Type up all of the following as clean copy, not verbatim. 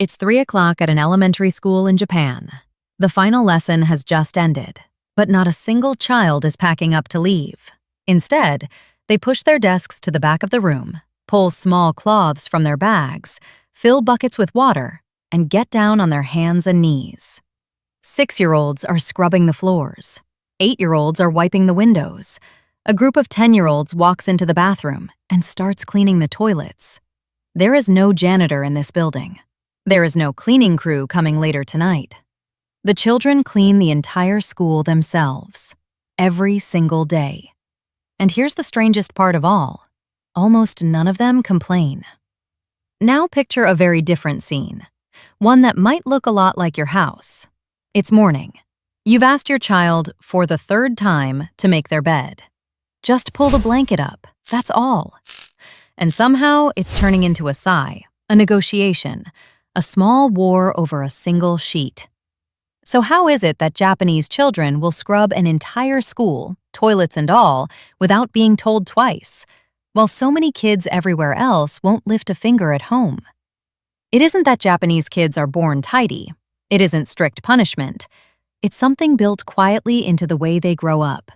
It's 3 o'clock at an elementary school in Japan. The final lesson has just ended, but not a single child is packing up to leave. Instead, they push their desks to the back of the room, pull small cloths from their bags, fill buckets with water, and get down on their hands and knees. 6-year-olds are scrubbing the floors. 8-year-olds are wiping the windows. A group of 10-year-olds walks into the bathroom and starts cleaning the toilets. There is no janitor in this building. There is no cleaning crew coming later tonight. The children clean the entire school themselves, every single day. And here's the strangest part of all. Almost none of them complain. Now picture a very different scene, one that might look a lot like your house. It's morning. You've asked your child for the 3rd time to make their bed. Just pull the blanket up, that's all. And somehow it's turning into a sigh, a negotiation, a small war over a single sheet. So how is it that Japanese children will scrub an entire school, toilets and all, without being told twice, while so many kids everywhere else won't lift a finger at home? It isn't that Japanese kids are born tidy. It isn't strict punishment. It's something built quietly into the way they grow up.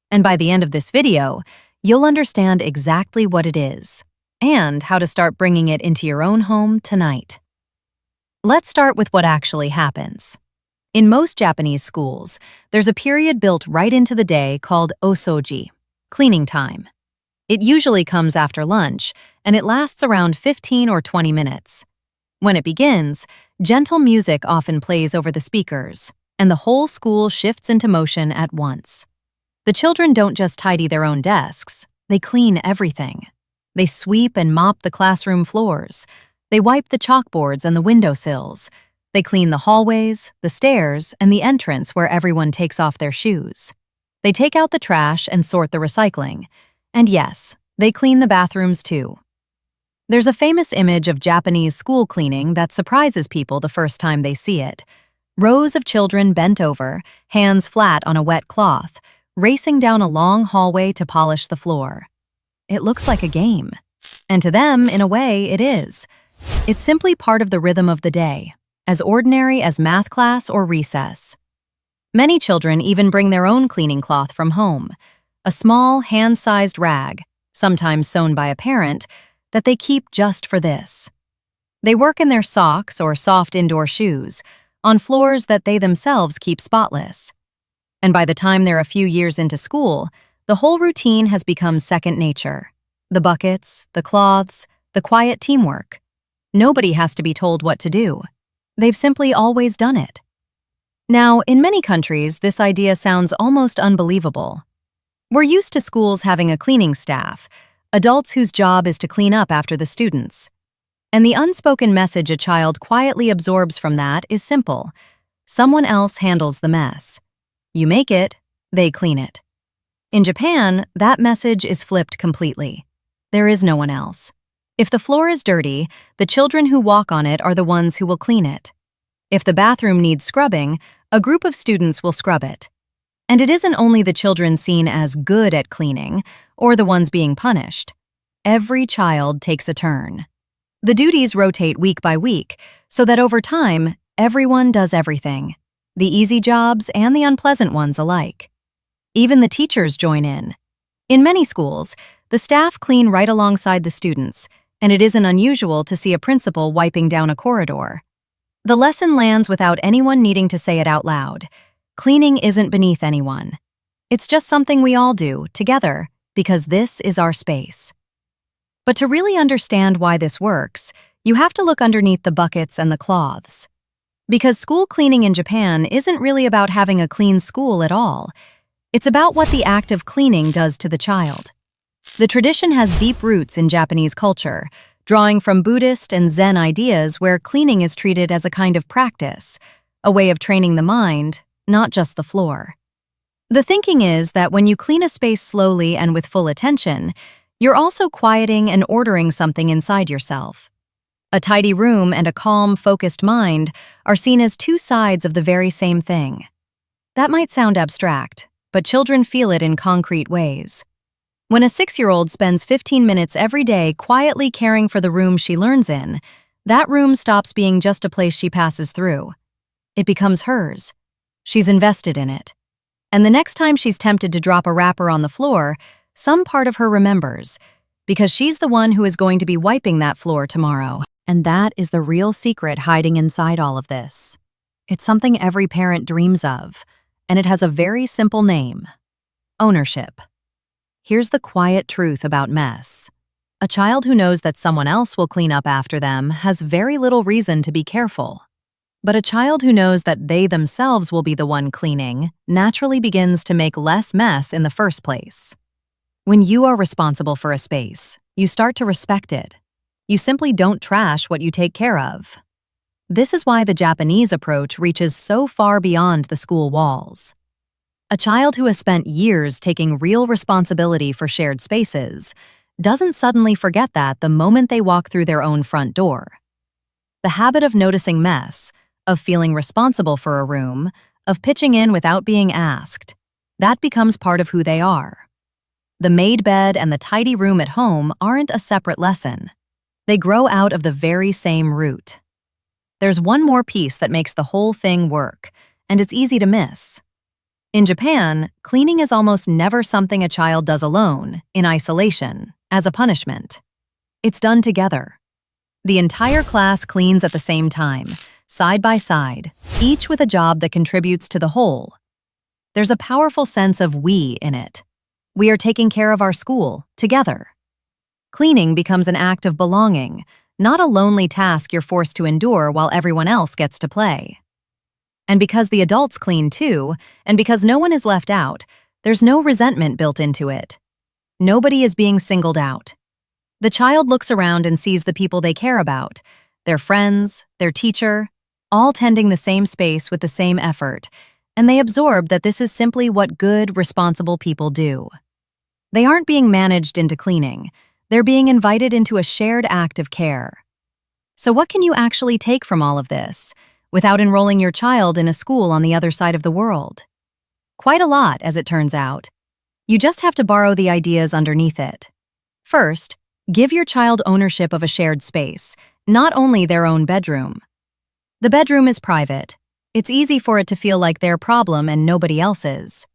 And by the end of this video, you'll understand exactly what it is, and how to start bringing it into your own home tonight. Let's start with what actually happens. In most Japanese schools, there's a period built right into the day called o-souji, cleaning time. It usually comes after lunch, and it lasts around 15 or 20 minutes. When it begins, gentle music often plays over the speakers, and the whole school shifts into motion at once. The children don't just tidy their own desks, they clean everything. They sweep and mop the classroom floors. They wipe the chalkboards and the windowsills. They clean the hallways, the stairs, and the entrance where everyone takes off their shoes. They take out the trash and sort the recycling. And yes, they clean the bathrooms too. There's a famous image of Japanese school cleaning that surprises people the first time they see it. Rows of children bent over, hands flat on a wet cloth, racing down a long hallway to polish the floor. It looks like a game. And to them, in a way, it is. It's simply part of the rhythm of the day, as ordinary as math class or recess. Many children even bring their own cleaning cloth from home, a small, hand-sized rag, sometimes sewn by a parent, that they keep just for this. They work in their socks or soft indoor shoes, on floors that they themselves keep spotless. And by the time they're a few years into school, the whole routine has become second nature. The buckets, the cloths, the quiet teamwork. Nobody has to be told what to do. They've simply always done it. Now, in many countries, this idea sounds almost unbelievable. We're used to schools having a cleaning staff, adults whose job is to clean up after the students. And the unspoken message a child quietly absorbs from that is simple. Someone else handles the mess. You make it, they clean it. In Japan, that message is flipped completely. There is no one else. If the floor is dirty, the children who walk on it are the ones who will clean it. If the bathroom needs scrubbing, a group of students will scrub it. And it isn't only the children seen as good at cleaning, or the ones being punished. Every child takes a turn. The duties rotate week by week, so that over time, everyone does everything. The easy jobs and the unpleasant ones alike. Even the teachers join in. In many schools, the staff clean right alongside the students, and it isn't unusual to see a principal wiping down a corridor. The lesson lands without anyone needing to say it out loud. Cleaning isn't beneath anyone. It's just something we all do, together, because this is our space. But to really understand why this works, you have to look underneath the buckets and the cloths. Because school cleaning in Japan isn't really about having a clean school at all. It's about what the act of cleaning does to the child. The tradition has deep roots in Japanese culture, drawing from Buddhist and Zen ideas where cleaning is treated as a kind of practice, a way of training the mind, not just the floor. The thinking is that when you clean a space slowly and with full attention, you're also quieting and ordering something inside yourself. A tidy room and a calm, focused mind are seen as two sides of the very same thing. That might sound abstract, but children feel it in concrete ways. When a 6-year-old spends 15 minutes every day quietly caring for the room she learns in, That room stops being just a place she passes through. It becomes hers. She's invested in it. And the next time she's tempted to drop a wrapper on the floor, some part of her remembers, because she's the one who is going to be wiping that floor tomorrow. And that is the real secret hiding inside all of this. It's something every parent dreams of, and it has a very simple name: ownership. Here's the quiet truth about mess. A child who knows that someone else will clean up after them has very little reason to be careful. But a child who knows that they themselves will be the one cleaning naturally begins to make less mess in the first place. When you are responsible for a space, you start to respect it. You simply don't trash what you take care of. This is why the Japanese approach reaches so far beyond the school walls. A child who has spent years taking real responsibility for shared spaces doesn't suddenly forget that the moment they walk through their own front door. The habit of noticing mess, of feeling responsible for a room, of pitching in without being asked, that becomes part of who they are. The made bed and the tidy room at home aren't a separate lesson. They grow out of the very same root. There's one more piece that makes the whole thing work, and it's easy to miss. In Japan, cleaning is almost never something a child does alone, in isolation, as a punishment. It's done together. The entire class cleans at the same time, side by side, each with a job that contributes to the whole. There's a powerful sense of we in it. We are taking care of our school, together. Cleaning becomes an act of belonging, not a lonely task you're forced to endure while everyone else gets to play. And because the adults clean too, and because no one is left out, there's no resentment built into it. Nobody is being singled out. The child looks around and sees the people they care about, their friends, their teacher, all tending the same space with the same effort, and they absorb that this is simply what good, responsible people do. They aren't being managed into cleaning. They're being invited into a shared act of care. So what can you actually take from all of this, without enrolling your child in a school on the other side of the world? Quite a lot, as it turns out. You just have to borrow the ideas underneath it. First, give your child ownership of a shared space, not only their own bedroom. The bedroom is private. It's easy for it to feel like their problem and nobody else's.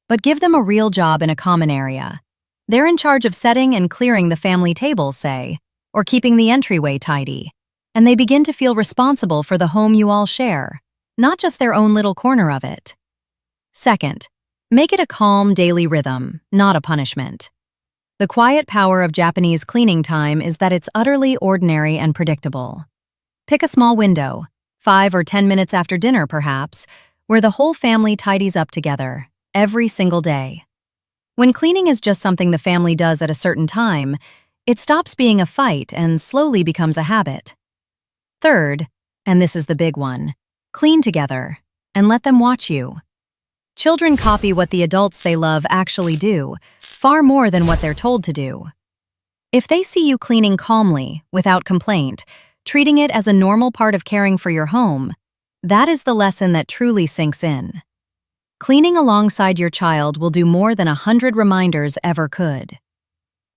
But give them a real job in a common area. They're in charge of setting and clearing the family table, say, or keeping the entryway tidy. And they begin to feel responsible for the home you all share, not just their own little corner of it. Second, make it a calm daily rhythm, not a punishment. The quiet power of Japanese cleaning time is that it's utterly ordinary and predictable. Pick a small window, 5 or 10 minutes after dinner perhaps, where the whole family tidies up together, every single day. When cleaning is just something the family does at a certain time, it stops being a fight and slowly becomes a habit. Third, and this is the big one, clean together and let them watch you. Children copy what the adults they love actually do, far more than what they're told to do. If they see you cleaning calmly, without complaint, treating it as a normal part of caring for your home, that is the lesson that truly sinks in. Cleaning alongside your child will do more than 100 reminders ever could.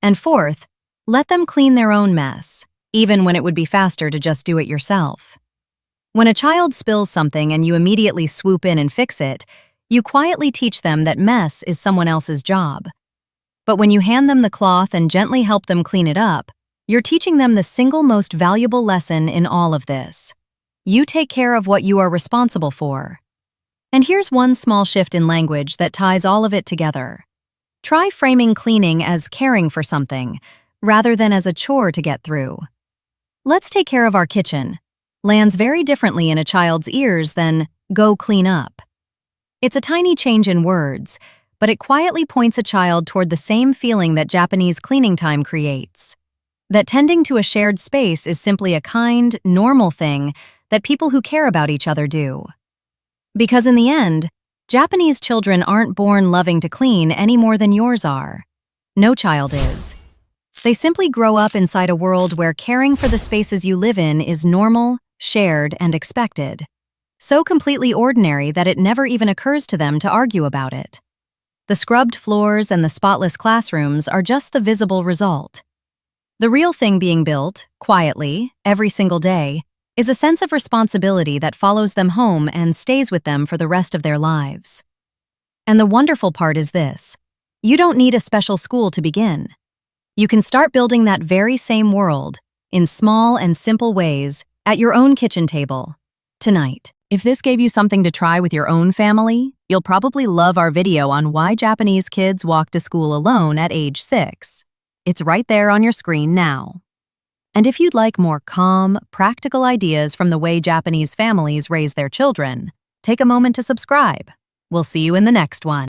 And fourth, let them clean their own mess, even when it would be faster to just do it yourself. When a child spills something and you immediately swoop in and fix it, you quietly teach them that mess is someone else's job. But when you hand them the cloth and gently help them clean it up, you're teaching them the single most valuable lesson in all of this. You take care of what you are responsible for. And here's one small shift in language that ties all of it together. Try framing cleaning as caring for something, rather than as a chore to get through. Let's take care of our kitchen lands very differently in a child's ears than go clean up. It's a tiny change in words, but it quietly points a child toward the same feeling that Japanese cleaning time creates. That tending to a shared space is simply a kind, normal thing that people who care about each other do. Because in the end, Japanese children aren't born loving to clean any more than yours are. No child is. They simply grow up inside a world where caring for the spaces you live in is normal, shared, and expected. So completely ordinary that it never even occurs to them to argue about it. The scrubbed floors and the spotless classrooms are just the visible result. The real thing being built, quietly, every single day, is a sense of responsibility that follows them home and stays with them for the rest of their lives. And the wonderful part is this: you don't need a special school to begin. You can start building that very same world, in small and simple ways, at your own kitchen table, tonight. If this gave you something to try with your own family, you'll probably love our video on why Japanese kids walk to school alone at age 6. It's right there on your screen now. And if you'd like more calm, practical ideas from the way Japanese families raise their children, take a moment to subscribe. We'll see you in the next one.